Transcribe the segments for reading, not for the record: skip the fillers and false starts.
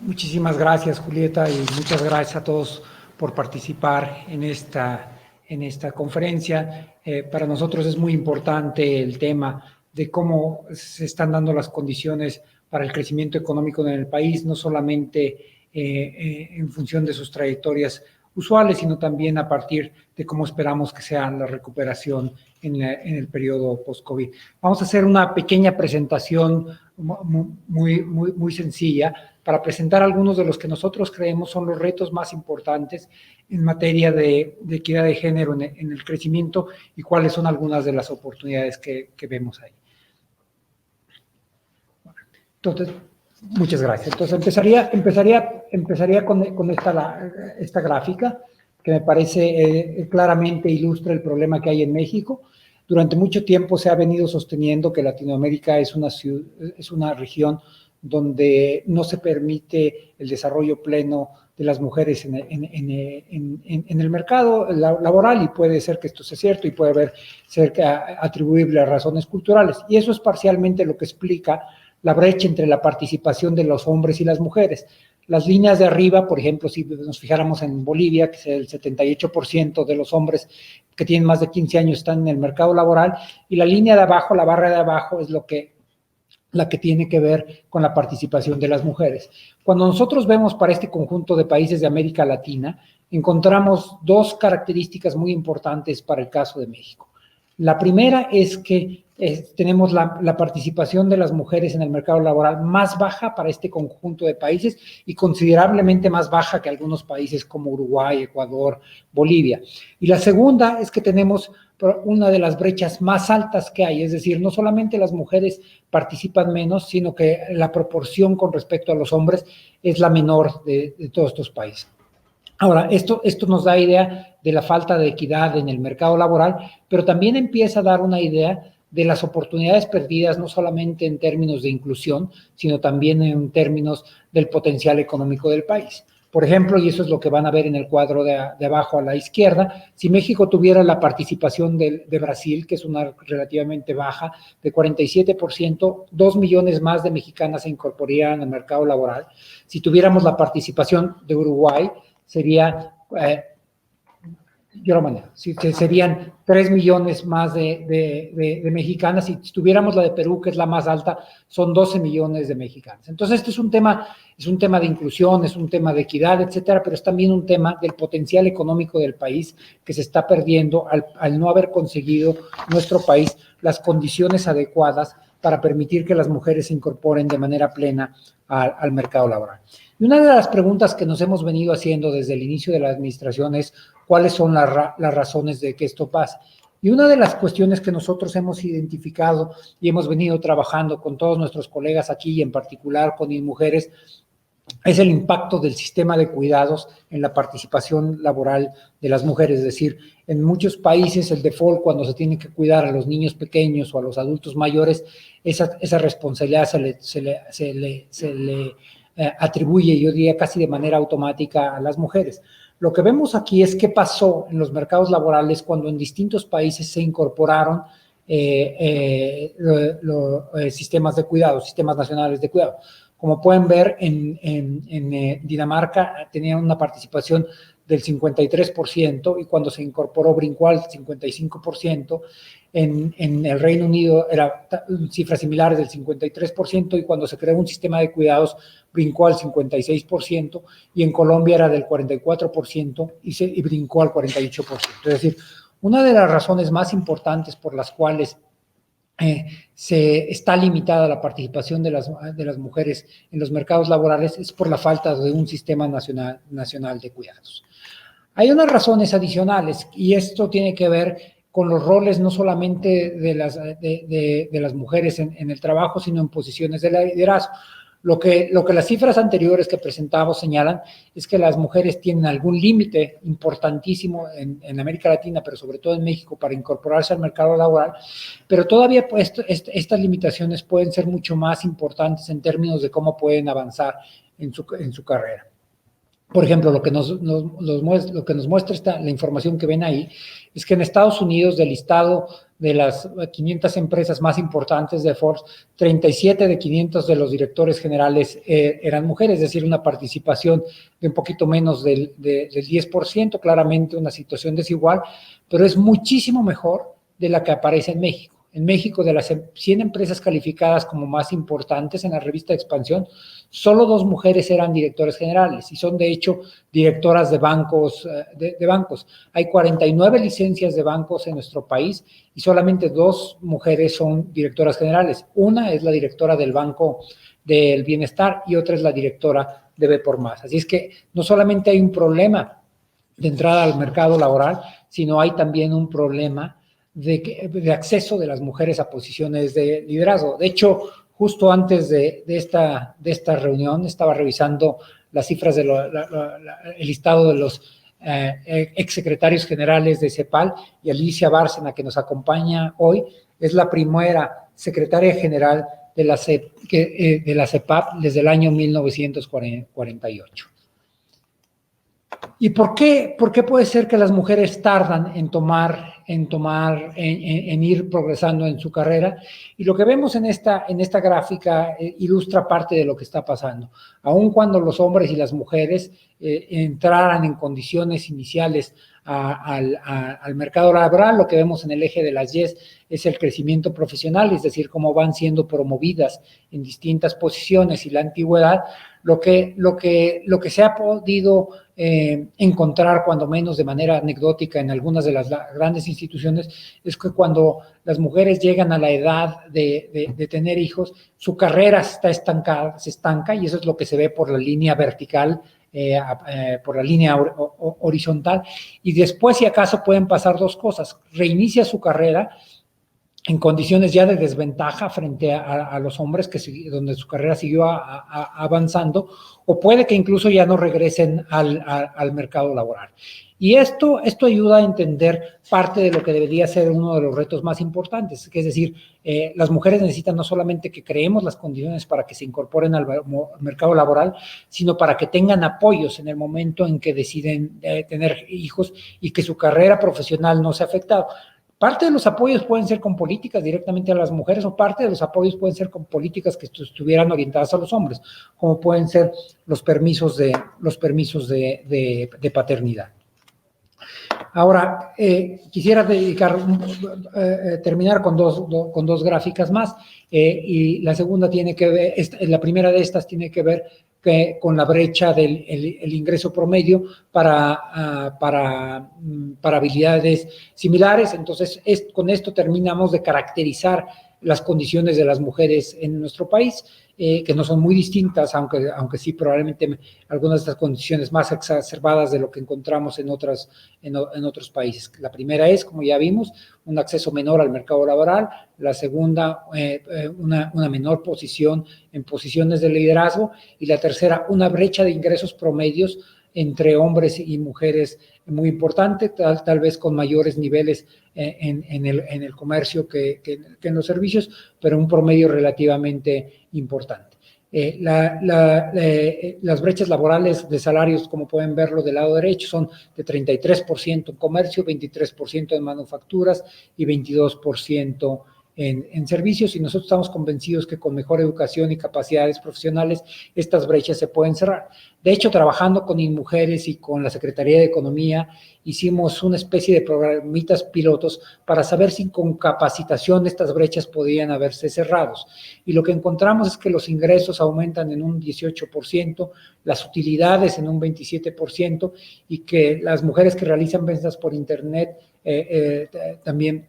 Muchísimas gracias, Julieta, y muchas gracias a todos por participar en esta conferencia. Para nosotros es muy importante el tema de cómo se están dando las condiciones para el crecimiento económico en el país, no solamente en función de sus trayectorias usuales, sino también a partir de cómo esperamos que sea la recuperación en el periodo post-COVID. Vamos a hacer una pequeña presentación muy sencilla para presentar algunos de los que nosotros creemos son los retos más importantes en materia de equidad de género en el crecimiento y cuáles son algunas de las oportunidades que vemos ahí. Entonces, muchas gracias. Entonces, empezaría con esta gráfica que me parece claramente ilustra el problema que hay en México. Durante mucho tiempo se ha venido sosteniendo que Latinoamérica es una región donde no se permite el desarrollo pleno de las mujeres en el mercado laboral, y puede ser que esto sea cierto y puede ser atribuible a razones culturales. Y eso es parcialmente lo que explica la brecha entre la participación de los hombres y las mujeres. Las líneas de arriba, por ejemplo, si nos fijáramos en Bolivia, que es el 78% de los hombres que tienen más de 15 años están en el mercado laboral, y la línea de abajo, la barra de abajo, es la que tiene que ver con la participación de las mujeres. Cuando nosotros vemos para este conjunto de países de América Latina, encontramos dos características muy importantes para el caso de México. La primera es que tenemos la participación de las mujeres en el mercado laboral más baja para este conjunto de países y considerablemente más baja que algunos países como Uruguay, Ecuador, Bolivia. Y la segunda es que tenemos una de las brechas más altas que hay, es decir, no solamente las mujeres participan menos, sino que la proporción con respecto a los hombres es la menor de todos estos países. Ahora, esto nos da idea de la falta de equidad en el mercado laboral, pero también empieza a dar una idea de las oportunidades perdidas, no solamente en términos de inclusión, sino también en términos del potencial económico del país. Por ejemplo, y eso es lo que van a ver en el cuadro de abajo a la izquierda, si México tuviera la participación de Brasil, que es una relativamente baja, de 47%, 2 millones más de mexicanas se incorporarían al mercado laboral. Si tuviéramos la participación de Uruguay, sería, yo lo manejo, serían 3 millones más de mexicanas. Si tuviéramos la de Perú, que es la más alta, son 12 millones de mexicanas. Entonces, este es un tema de inclusión, es un tema de equidad, etcétera, pero es también un tema del potencial económico del país que se está perdiendo al no haber conseguido nuestro país las condiciones adecuadas para permitir que las mujeres se incorporen de manera plena al mercado laboral. Y una de las preguntas que nos hemos venido haciendo desde el inicio de la administración es cuáles son las razones de que esto pase. Y una de las cuestiones que nosotros hemos identificado y hemos venido trabajando con todos nuestros colegas aquí, y en particular con INMujeres, es el impacto del sistema de cuidados en la participación laboral de las mujeres. Es decir, en muchos países el default, cuando se tiene que cuidar a los niños pequeños o a los adultos mayores, esa responsabilidad se le atribuye, yo diría casi de manera automática, a las mujeres. Lo que vemos aquí es qué pasó en los mercados laborales cuando en distintos países se incorporaron sistemas de cuidado, sistemas nacionales de cuidado. Como pueden ver, en Dinamarca tenían una participación del 53%, y cuando se incorporó brincó al 55%. En el Reino Unido era cifras similares del 53%, y cuando se creó un sistema de cuidados brincó al 56%, y en Colombia era del 44% y brincó al 48%. Es decir, una de las razones más importantes por las cuales se está limitada la participación de las mujeres en los mercados laborales es por la falta de un sistema nacional de cuidados. Hay unas razones adicionales, y esto tiene que ver con los roles no solamente de las mujeres en el trabajo, sino en posiciones de liderazgo. Lo que las cifras anteriores que presentamos señalan es que las mujeres tienen algún límite importantísimo en América Latina, pero sobre todo en México, para incorporarse al mercado laboral, pero todavía estas limitaciones pueden ser mucho más importantes en términos de cómo pueden avanzar en su carrera. Por ejemplo, lo que nos muestra la información que ven ahí es que en Estados Unidos, del listado de las 500 empresas más importantes de Forbes, 37 de 500 de los directores generales eran mujeres, es decir, una participación de un poquito menos del 10%, claramente una situación desigual, pero es muchísimo mejor de la que aparece en México. En México, de las 100 empresas calificadas como más importantes en la revista de Expansión, solo 2 mujeres eran directores generales y son, de hecho, directoras de bancos. Hay 49 licencias de bancos en nuestro país y solamente 2 mujeres son directoras generales. Una es la directora del Banco del Bienestar y otra es la directora de B por Más. Así es que no solamente hay un problema de entrada al mercado laboral, sino hay también un problema de acceso de las mujeres a posiciones de liderazgo. De hecho, justo antes de esta reunión, estaba revisando las cifras del el listado de los exsecretarios generales de CEPAL, y Alicia Bárcena, que nos acompaña hoy, es la primera secretaria general de la CEPAP desde el año 1948. ¿Y por qué puede ser que las mujeres tardan en ir progresando en su carrera? Y lo que vemos en esta gráfica ilustra parte de lo que está pasando. Aun cuando los hombres y las mujeres entraran en condiciones iniciales al mercado laboral, lo que vemos en el eje de las Y es el crecimiento profesional, es decir, cómo van siendo promovidas en distintas posiciones, y la antigüedad. Lo que se ha podido encontrar, cuando menos de manera anecdótica, en algunas de las grandes instituciones, es que cuando las mujeres llegan a la edad de tener hijos, su carrera está estancada, se estanca, y eso es lo que se ve por la línea vertical, por la línea horizontal, y después, si acaso, pueden pasar 2 cosas: reinicia su carrera en condiciones ya de desventaja frente a los hombres, donde su carrera siguió avanzando, o puede que incluso ya no regresen al mercado laboral. Y esto ayuda a entender parte de lo que debería ser uno de los retos más importantes, que es decir, las mujeres necesitan no solamente que creemos las condiciones para que se incorporen al mercado laboral, sino para que tengan apoyos en el momento en que deciden tener hijos y que su carrera profesional no sea afectada. Parte de los apoyos pueden ser con políticas directamente a las mujeres, o parte de los apoyos pueden ser con políticas que estuvieran orientadas a los hombres, como pueden ser los permisos de paternidad. Ahora, quisiera terminar con dos gráficas más, y la segunda tiene que ver, la primera de estas tiene que ver con la brecha del ingreso promedio para habilidades similares. Entonces, con esto terminamos de caracterizar las condiciones de las mujeres en nuestro país, que no son muy distintas, aunque sí probablemente algunas de estas condiciones más exacerbadas de lo que encontramos en otros países. La primera es, como ya vimos, un acceso menor al mercado laboral. La segunda, una menor posición en posiciones de liderazgo. Y la tercera, una brecha de ingresos promedios entre hombres y mujeres muy importante, tal vez con mayores niveles en el comercio que en los servicios, pero un promedio relativamente importante. Las brechas laborales de salarios, como pueden verlo del lado derecho, son de 33% en comercio, 23% en manufacturas y 22% en servicios, y nosotros estamos convencidos que con mejor educación y capacidades profesionales estas brechas se pueden cerrar. De hecho, trabajando con InMujeres y con la Secretaría de Economía, hicimos una especie de programitas pilotos para saber si con capacitación estas brechas podían haberse cerrados. Y lo que encontramos es que los ingresos aumentan en un 18%, las utilidades en un 27%, y que las mujeres que realizan ventas por Internet también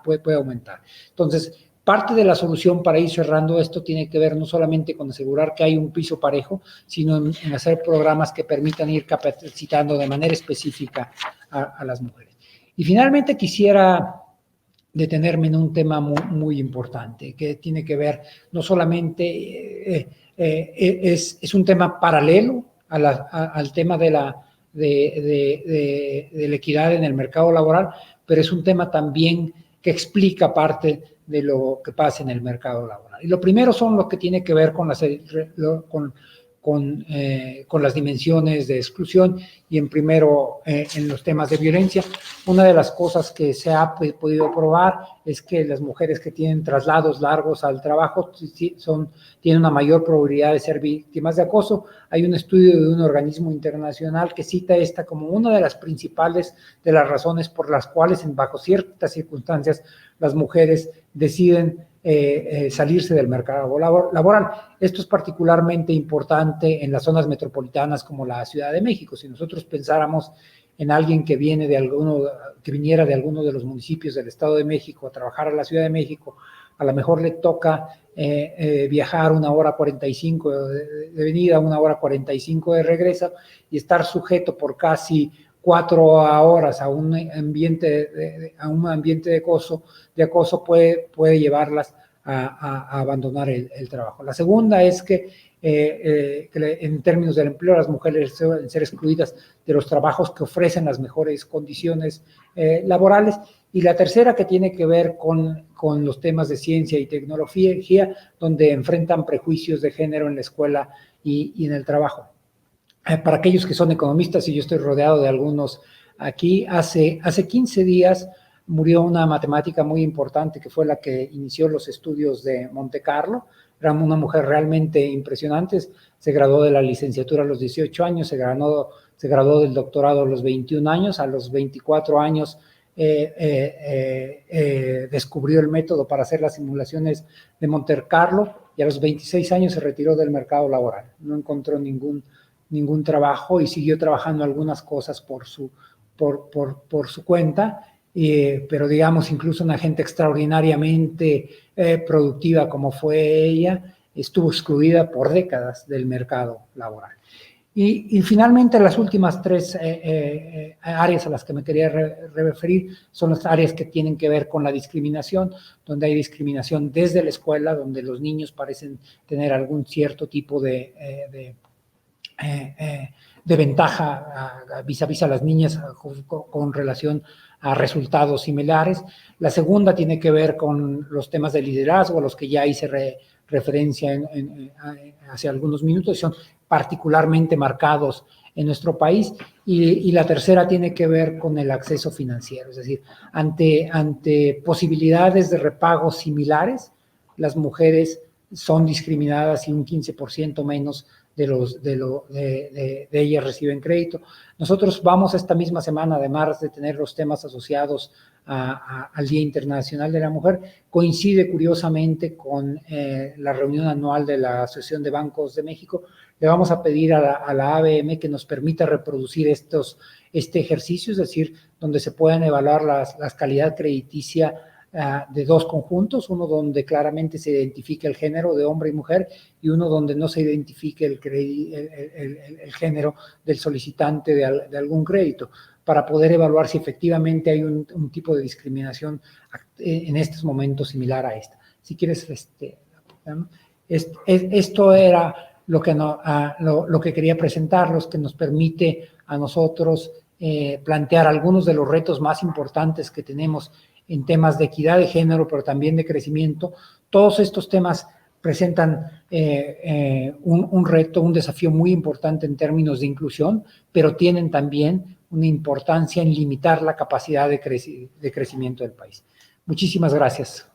puede aumentar. Entonces, parte de la solución para ir cerrando esto tiene que ver no solamente con asegurar que hay un piso parejo, sino en hacer programas que permitan ir capacitando de manera específica a las mujeres. Y finalmente quisiera detenerme en un tema muy importante, que tiene que ver no solamente, es un tema paralelo al tema de la equidad en el mercado laboral, pero es un tema también que explica parte de lo que pasa en el mercado laboral. Y lo primero son lo que tiene que ver con con las dimensiones de exclusión y en primero en los temas de violencia. Una de las cosas que se ha podido probar es que las mujeres que tienen traslados largos al trabajo tienen una mayor probabilidad de ser víctimas de acoso. Hay un estudio de un organismo internacional que cita esta como una de las principales de las razones por las cuales bajo ciertas circunstancias las mujeres deciden salirse del mercado laboral. Esto es particularmente importante en las zonas metropolitanas como la Ciudad de México. Si nosotros pensáramos en alguien que viniera de alguno de los municipios del Estado de México a trabajar a la Ciudad de México, a lo mejor le toca viajar 1 hora 45 de venida, 1 hora 45 de regreso y estar sujeto por casi 4 horas a un ambiente de acoso puede llevarlas a abandonar el trabajo. La segunda es que en términos del empleo, las mujeres suelen ser excluidas de los trabajos que ofrecen las mejores condiciones laborales. Y la tercera, que tiene que ver con los temas de ciencia y tecnología, donde enfrentan prejuicios de género en la escuela y en el trabajo. Para aquellos que son economistas, y yo estoy rodeado de algunos aquí, hace 15 días murió una matemática muy importante que fue la que inició los estudios de Monte Carlo. Era una mujer realmente impresionante, se graduó de la licenciatura a los 18 años, se graduó del doctorado a los 21 años, a los 24 años descubrió el método para hacer las simulaciones de Monte Carlo y a los 26 años se retiró del mercado laboral. No encontró ningún trabajo y siguió trabajando algunas cosas por su cuenta, pero digamos, incluso una gente extraordinariamente productiva como fue ella, estuvo excluida por décadas del mercado laboral. Y finalmente, las últimas 3 áreas a las que me quería referir son las áreas que tienen que ver con la discriminación, donde hay discriminación desde la escuela, donde los niños parecen tener algún cierto tipo de ventaja vis a vis a las niñas con relación a resultados similares. La segunda tiene que ver con los temas de liderazgo, a los que ya hice referencia hace algunos minutos, son particularmente marcados en nuestro país, y la tercera tiene que ver con el acceso financiero, es decir, ante posibilidades de repago similares, las mujeres son discriminadas y un 15% menos de ellas reciben crédito. Nosotros vamos esta misma semana, además de tener los temas asociados al Día Internacional de la Mujer, coincide curiosamente con la reunión anual de la Asociación de Bancos de México. Le vamos a pedir a la ABM que nos permita reproducir este ejercicio, es decir, donde se puedan evaluar la calidad crediticia de 2 conjuntos, uno donde claramente se identifica el género de hombre y mujer y uno donde no se identifique el género del solicitante de algún crédito, para poder evaluar si efectivamente hay un tipo de discriminación en estos momentos similar a esta. Si quieres, esto era lo que quería presentarlos, que nos permite a nosotros plantear algunos de los retos más importantes que tenemos en temas de equidad de género, pero también de crecimiento. Todos estos temas presentan un reto, un desafío muy importante en términos de inclusión, pero tienen también una importancia en limitar la capacidad de crecimiento del país. Muchísimas gracias.